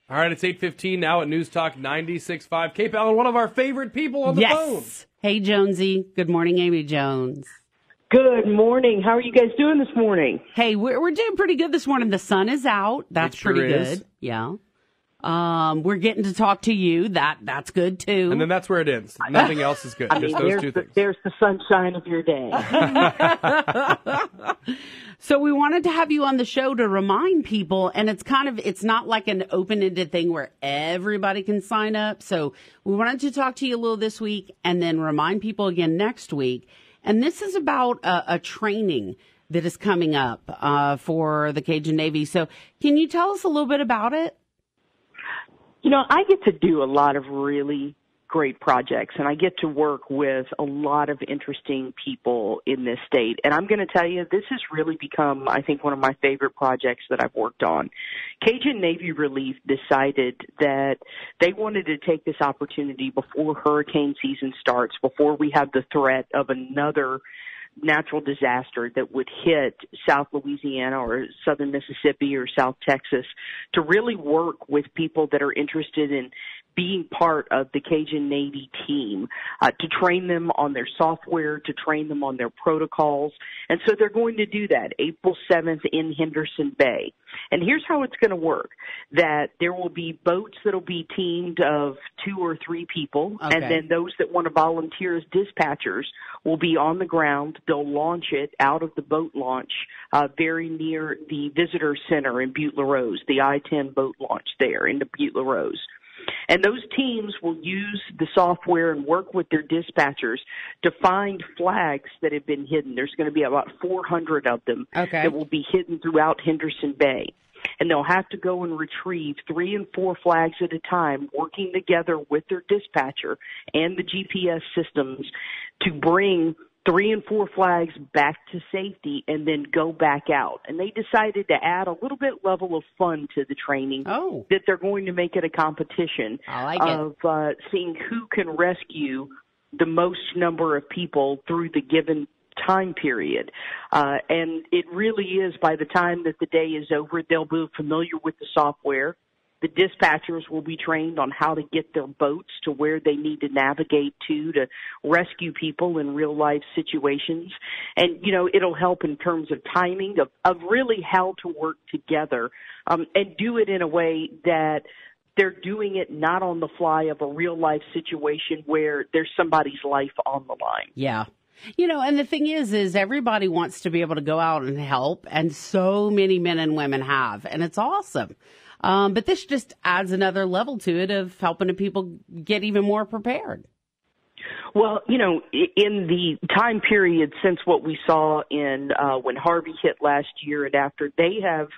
All right, it's 8:15 now at News Talk 96.5. Cape Allen, one of our favorite people on the phone. Yes. Hey, Jonesy. Good morning, Amy Jones. Good morning. How are you guys doing this morning? Hey, we're doing pretty good this morning. The sun is out. That's It sure pretty is. good. Yeah. We're getting to talk to you. That's good too. And then that's where it ends. Nothing else is good. Just those two things. There's the sunshine of your day. So we wanted to have you on the show to remind people, and it's not like an open-ended thing where everybody can sign up. So we wanted to talk to you a little this week and then remind people again next week. And this is about a training that is coming up for the Cajun Navy. So can you tell us a little bit about it? You know, I get to do a lot of really great projects, and I get to work with a lot of interesting people in this state. And I'm going to tell you, this has really become, I think, one of my favorite projects that I've worked on. Cajun Navy Relief decided that they wanted to take this opportunity before hurricane season starts, before we have the threat of another natural disaster that would hit South Louisiana or Southern Mississippi or South Texas, to really work with people that are interested in being part of the Cajun Navy team, to train them on their software, to train them on their protocols. And so they're going to do that April 7th in Henderson Bay. And here's how it's going to work, that there will be boats that will be teamed of 2 or 3 people, Okay. and then those that want to volunteer as dispatchers will be on the ground. They'll launch it out of the boat launch very near the visitor center in Butte La Rose, the I-10 boat launch there in the Butte La Rose. And those teams will use the software and work with their dispatchers to find flags that have been hidden. There's going to be about 400 of them that will be hidden throughout Henderson Bay. And they'll have to go and retrieve 3 and 4 flags at a time, working together with their dispatcher and the GPS systems to bring 3 and 4 flags back to safety and then go back out. And they decided to add a little bit level of fun to the training, that they're going to make it a competition of seeing who can rescue the most number of people through the given time period. And it really is, by the time that the day is over, they'll be familiar with the software. The dispatchers will be trained on how to get their boats to where they need to navigate to rescue people in real life situations. And, you know, it'll help in terms of timing of really how to work together, and do it in a way that they're doing it not on the fly of a real life situation where there's somebody's life on the line. Yeah. You know, and the thing is everybody wants to be able to go out and help, and so many men and women have, and it's awesome. But this just adds another level to it of helping the people get even more prepared. Well, you know, in the time period since what we saw in when Harvey hit last year and after, they have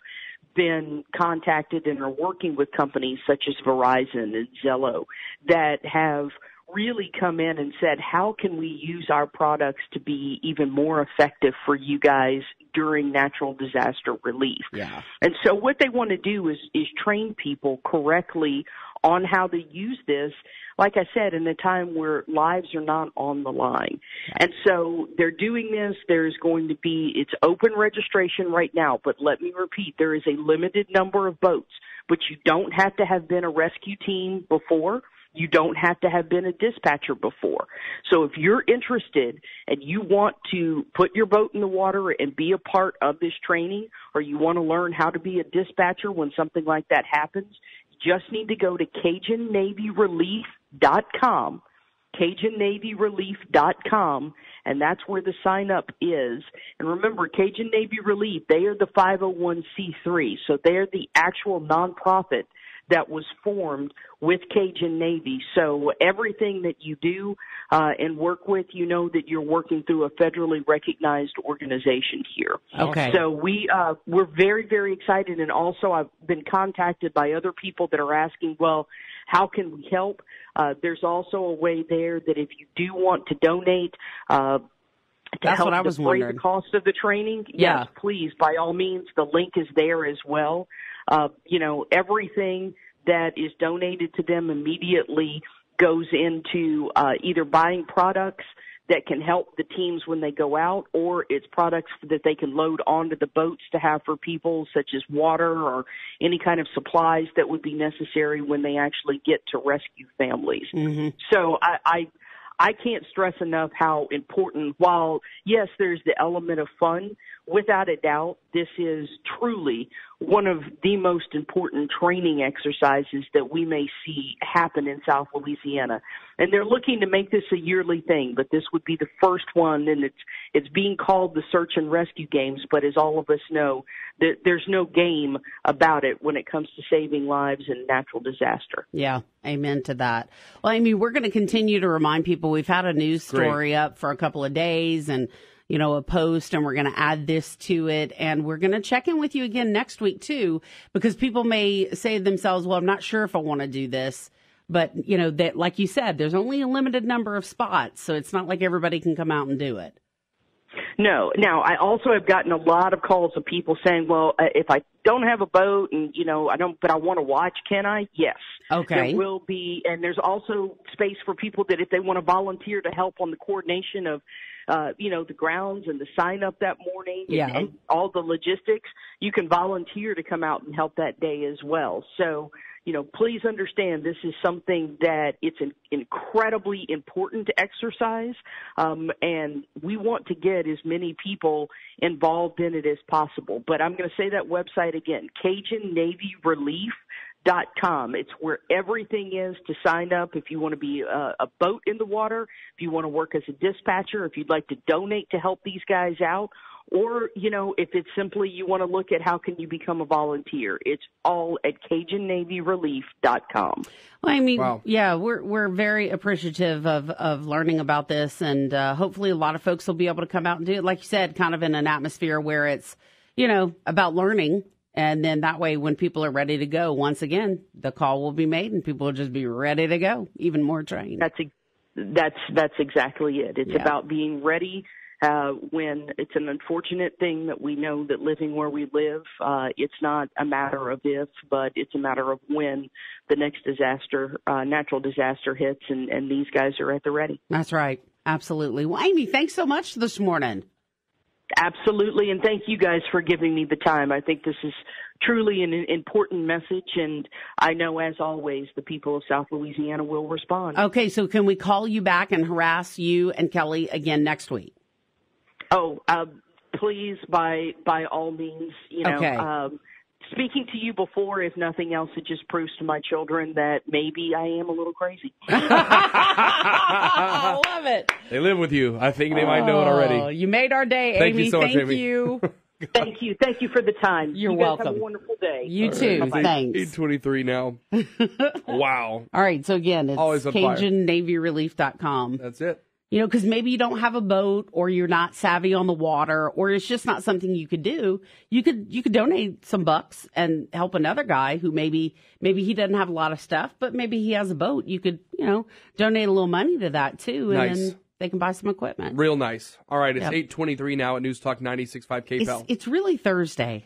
been contacted and are working with companies such as Verizon and Zello that have really come in and said, how can we use our products to be even more effective for you guys during natural disaster relief? Yeah. And so what they want to do is train people correctly on how to use this, like I said, in a time where lives are not on the line. And so they're doing this. There's going to be, it's open registration right now, but let me repeat, there is a limited number of boats, but you don't have to have been a rescue team before. You don't have to have been a dispatcher before. So if you're interested and you want to put your boat in the water and be a part of this training, or you want to learn how to be a dispatcher when something like that happens, you just need to go to CajunNavyRelief.com, CajunNavyRelief.com, and that's where the sign up is. And remember, Cajun Navy Relief, they are the 501c3, so they're the actual nonprofit that was formed with Cajun Navy. So everything that you do and work with, you know that you're working through a federally recognized organization here. Okay. So we're very, very excited. And also I've been contacted by other people that are asking, well, how can we help? There's also a way there that if you do want to donate, to That's help what I was defray wondering. the cost of the training, Yeah. yes, please, by all means, the link is there as well. You know, everything that is donated to them immediately goes into either buying products that can help the teams when they go out, or it's products that they can load onto the boats to have for people, such as water or any kind of supplies that would be necessary when they actually get to rescue families. Mm-hmm. So I can't stress enough how important, while, yes, there's the element of fun, without a doubt, this is truly one of the most important training exercises that we may see happen in South Louisiana. And they're looking to make this a yearly thing, but this would be the first one, and it's being called the Search and Rescue Games, but as all of us know, there's no game about it when it comes to saving lives in natural disaster. Yeah, amen to that. Well, Amy, we're going to continue to remind people. We've had a news story up for a couple of days and, a post, and we're going to add this to it. And we're going to check in with you again next week, too, because people may say to themselves, well, I'm not sure if I want to do this. But, that, like you said, there's only a limited number of spots, so it's not like everybody can come out and do it. No. Now, I also have gotten a lot of calls of people saying, well, if I don't have a boat and, but I want to watch, can I? Yes. Okay. There will be, and there's also space for people that if they want to volunteer to help on the coordination of, the grounds and the sign up that morning and all the logistics, you can volunteer to come out and help that day as well. So, please understand this is something that it's an incredibly important exercise, and we want to get as many people involved in it as possible. But I'm going to say that website again, CajunNavyRelief.com. It's where everything is to sign up. If you want to be a boat in the water, if you want to work as a dispatcher, if you'd like to donate to help these guys out, or, if it's simply you want to look at how can you become a volunteer, it's all at CajunNavyRelief.com. Well, I mean, yeah, we're very appreciative of learning about this, and hopefully a lot of folks will be able to come out and do it, like you said, kind of in an atmosphere where it's, about learning. And then that way, when people are ready to go, once again, the call will be made and people will just be ready to go, even more trained. That's exactly it. It's about being ready. When it's an unfortunate thing that we know that living where we live, it's not a matter of if, but it's a matter of when the next natural disaster hits, and these guys are at the ready. That's right. Absolutely. Well, Amy, thanks so much this morning. Absolutely, and thank you guys for giving me the time. I think this is truly an important message, and I know, as always, the people of South Louisiana will respond. Okay, so can we call you back and harass you and Kelly again next week? Oh, please, by all means, Okay. Speaking to you before, if nothing else, it just proves to my children that maybe I am a little crazy. I love it. They live with you. I think they might know it already. You made our day, Thank Amy. you so much, Thank Amy. you. Thank you. Thank you for the time. You're you guys welcome. Have a wonderful day. You too. Right. Thanks. 8:23 now. Wow. All right. So again, Always it's on fire. CajunNavyRelief.com. That's it. Because maybe you don't have a boat, or you're not savvy on the water, or it's just not something you could do. You could donate some bucks and help another guy who maybe he doesn't have a lot of stuff, but maybe he has a boat. You could, donate a little money to that too, and then they can buy some equipment. Real nice. All right, it's 8:23 now at News Talk 96.5 KPEL. It's really Thursday.